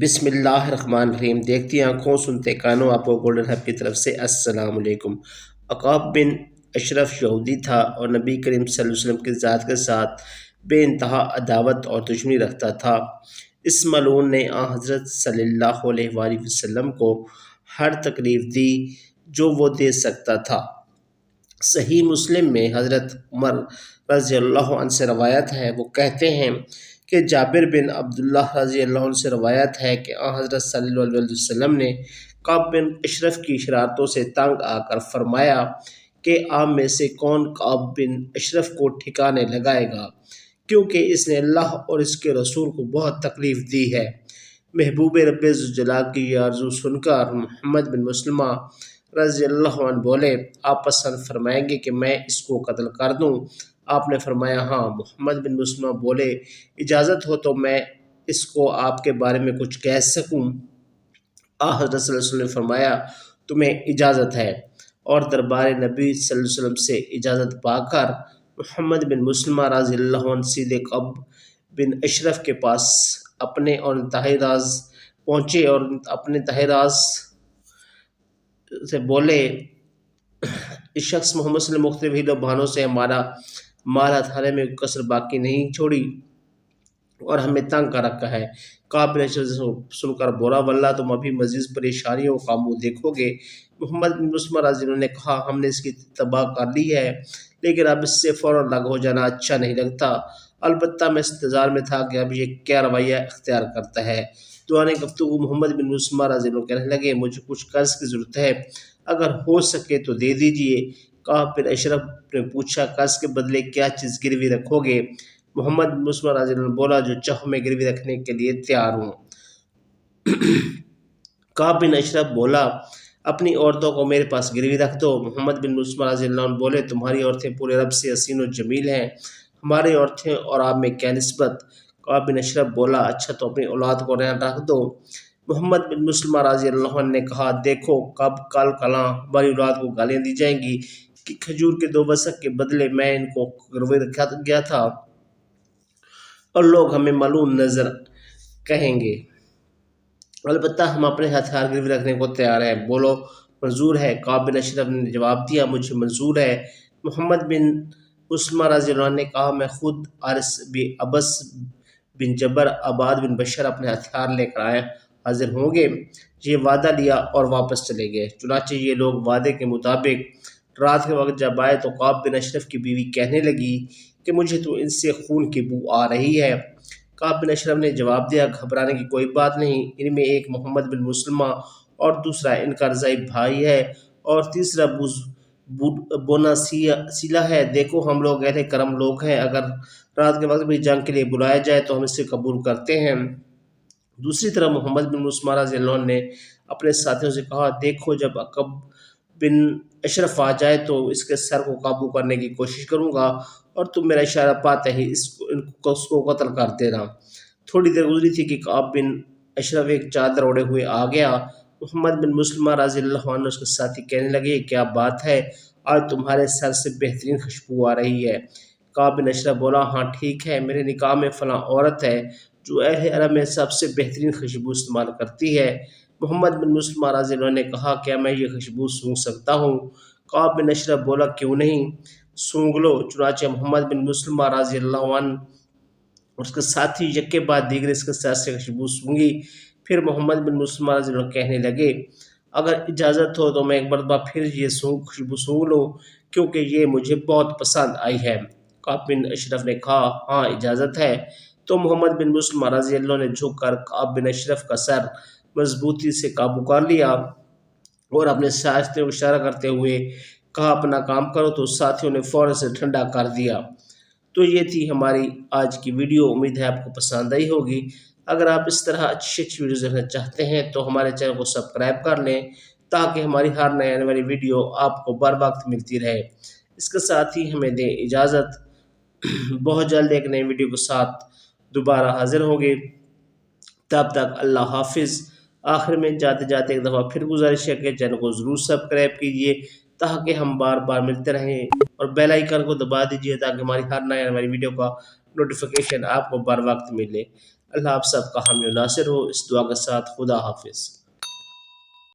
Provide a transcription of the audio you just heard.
بسم اللہ الرحمن الرحیم۔ دیکھتی آنکھوں سنتے کانوں، آپ کو گولڈن ہب کی طرف سے السلام علیکم۔ عقاب بن اشرف یہودی تھا اور نبی کریم صلی اللہ علیہ وسلم کی ذات کے ساتھ بے انتہا عداوت اور دشمنی رکھتا تھا۔ اس ملعون نے حضرت صلی اللہ علیہ وآلہ وسلم کو ہر تکلیف دی جو وہ دے سکتا تھا۔ صحیح مسلم میں حضرت عمر رضی اللہ عنہ سے روایت ہے، وہ کہتے ہیں کہ جابر بن عبداللہ رضی اللہ عنہ سے روایت ہے کہ حضرت صلی اللہ علیہ وسلم نے کعب بن اشرف کی شرارتوں سے تنگ آ کر فرمایا کہ آپ میں سے کون کعب بن اشرف کو ٹھکانے لگائے گا، کیونکہ اس نے اللہ اور اس کے رسول کو بہت تکلیف دی ہے۔ محبوب رب ذوالجلال کی یہ آرزو سن کر محمد بن مسلمہ رضی اللہ عنہ بولے، آپ پسند فرمائیں گے کہ میں اس کو قتل کر دوں؟ آپ نے فرمایا ہاں۔ محمد بن مسلمہ بولے، اجازت ہو تو میں اس کو آپ کے بارے میں کچھ کہہ سکوں؟ حضرت صلی اللہ علیہ وسلم نے فرمایا تمہیں اجازت ہے، اور دربار نبی صلی اللہ علیہ وسلم سے اجازت پا کر محمد بن مسلمہ رضی اللہ عنہ سیدھے کعب بن اشرف کے پاس اپنے اور انتہائی راز پہنچے اور اپنے انتہائی راز سے بولے، اس شخص محمد صلی اللہ علیہ وسلم مختلف ہیلوں بہانوں سے ہمارا مال ہتھیانے میں کسر باقی نہیں چھوڑی اور ہمیں تنگ کر رکھا ہے۔ کعب بن اشرف سن کر بولا، واللہ تم ابھی مزید پریشانیوں کا منہ دیکھو گے۔ محمد بن مسلمہ رضی اللہ عنہ نے کہا، ہم نے اس کی تباہ کر لی ہے، لیکن اب اس سے فوراً الگ ہو جانا اچھا نہیں لگتا، البتہ میں اس انتظار میں تھا کہ اب یہ کیا رویہ اختیار کرتا ہے۔ دوران گفتگو محمد بن مسلمہ رضی اللہ عنہ کہنے لگے، مجھے کچھ قرض کی ضرورت ہے، اگر ہو سکے تو دے دیجئے۔ کعب بن اشرف نے پوچھا، قرض کے بدلے کیا چیز گروی رکھو گے؟ محمد بن مسلمہ رضی اللہ عنہ بولا، جو چاہو میں گروی رکھنے کے لیے تیار ہوں۔ کعب بن اشرف بولا، اپنی عورتوں کو میرے پاس گروی رکھ دو۔ محمد بن مسلمہ رضی اللہ عنہ بولے، تمہاری عورتیں پورے رب سے حسین و جمیل ہیں، ہماری عورتیں اور آپ میں کیا نسبت؟ کعب بن اشرف بولا، اچھا تو اپنی اولاد کو رکھ دو۔ محمد بن مسلمہ رضی اللہ عنہ نے کہا، دیکھو کب کل کلاں ہماری اولاد کو گالیاں دی جائیں گی کہ کھجور کے 2 وسق کے بدلے میں ان کو گروی رکھا گیا تھا، اور لوگ ہمیں ملعون نظر کہیں گے، البتہ ہم اپنے ہتھیار گروی رکھنے کو تیار ہیں، بولو منظور ہے؟ کعب بن اشرف نے جواب دیا، مجھے منظور ہے۔ محمد بن مسلمہ رضی اللہ عنہ نے کہا، میں خود عارث ابس بن جبر عباد بن بشر اپنے ہتھیار لے کر حاضر ہوں گے۔ یہ وعدہ لیا اور واپس چلے گئے۔ چنانچہ یہ لوگ وعدے کے مطابق رات کے وقت جب آئے تو کعب بن اشرف کی بیوی کہنے لگی کہ مجھے تو ان سے خون کی بو آ رہی ہے۔ کعب بن اشرف نے جواب دیا، گھبرانے کی کوئی بات نہیں، ان میں ایک محمد بن مسلمہ اور دوسرا ان کا رضاعی بھائی ہے اور تیسرا بونا سیلا ہے۔ دیکھو ہم لوگ اہل کرم لوگ ہیں، اگر رات کے وقت بھی جنگ کے لیے بلایا جائے تو ہم اسے قبول کرتے ہیں۔ دوسری طرف محمد بن مسلمہ رضی اللہ عنہ نے اپنے ساتھیوں سے کہا، دیکھو جب عقب بن اشرف آ جائے تو اس کے سر کو قابو کرنے کی کوشش کروں گا، اور تم میرا اشارہ پاتے ہی اس کو قتل کر دینا۔ تھوڑی دیر گزری تھی کہ کعب بن اشرف ایک چادر اوڑھے ہوئے آ گیا۔ محمد بن مسلمہ رضی اللہ عنہ اس کے ساتھی کہنے لگے، کیا بات ہے، آج تمہارے سر سے بہترین خوشبو آ رہی ہے۔ کعب بن اشرف بولا، ہاں ٹھیک ہے، میرے نکاح میں فلاں عورت ہے جو اہل عرب میں سب سے بہترین خوشبو استعمال کرتی ہے۔ محمد بن مسلمہ رضی اللہ عنہ نے کہا، کیا میں یہ خوشبو سونگھ سکتا ہوں؟ کعب بن اشرف بولا، کیوں نہیں، سونگھ لو۔ چنانچہ محمد بن مسلمہ رضی اللہ عنہ اور اس کے ساتھی یکے بعد دیگر اس کے سر سے خوشبو سونگھی۔ پھر محمد بن مسلمہ رضی اللہ عنہ کہنے لگے، اگر اجازت ہو تو میں ایک مرتبہ پھر یہ خوشبو سونگھ لوں، کیونکہ یہ مجھے بہت پسند آئی ہے۔ کعب بن اشرف نے کہا، ہاں اجازت ہے۔ تو محمد بن مسلمہ رضی اللہ عنہ نے جھک کر کعب بن اشرف کا سر مضبوطی سے قابو کر لیا اور اپنے ساتھیوں کو اشارہ کرتے ہوئے کہا، اپنا کام کرو، تو ساتھیوں نے فوراً سے ٹھنڈا کر دیا۔ تو یہ تھی ہماری آج کی ویڈیو، امید ہے آپ کو پسند آئی ہوگی۔ اگر آپ اس طرح اچھی ویڈیوز دیکھنا چاہتے ہیں تو ہمارے چینل کو سبسکرائب کر لیں تاکہ ہماری ہر نئے آنے والی ویڈیو آپ کو بر وقت ملتی رہے۔ اس کے ساتھ ہی ہمیں دیں اجازت، بہت جلد ایک نئی ویڈیو کے ساتھ دوبارہ حاضر ہوں گے، تب تک اللہ حافظ۔ آخر میں جاتے جاتے ایک دفعہ پھر گزارش ہے کہ چینل کو ضرور سبسکرائب کیجیے تاکہ ہم بار بار ملتے رہیں، اور بیل آئیکن کو دبا دیجیے تاکہ ہماری ہر نئے آنے والی ویڈیو کا نوٹیفیکیشن آپ کو بر وقت ملے۔ اللہ آپ سب کا حامی و ناصر ہو۔ اس دعا کے ساتھ خدا حافظ۔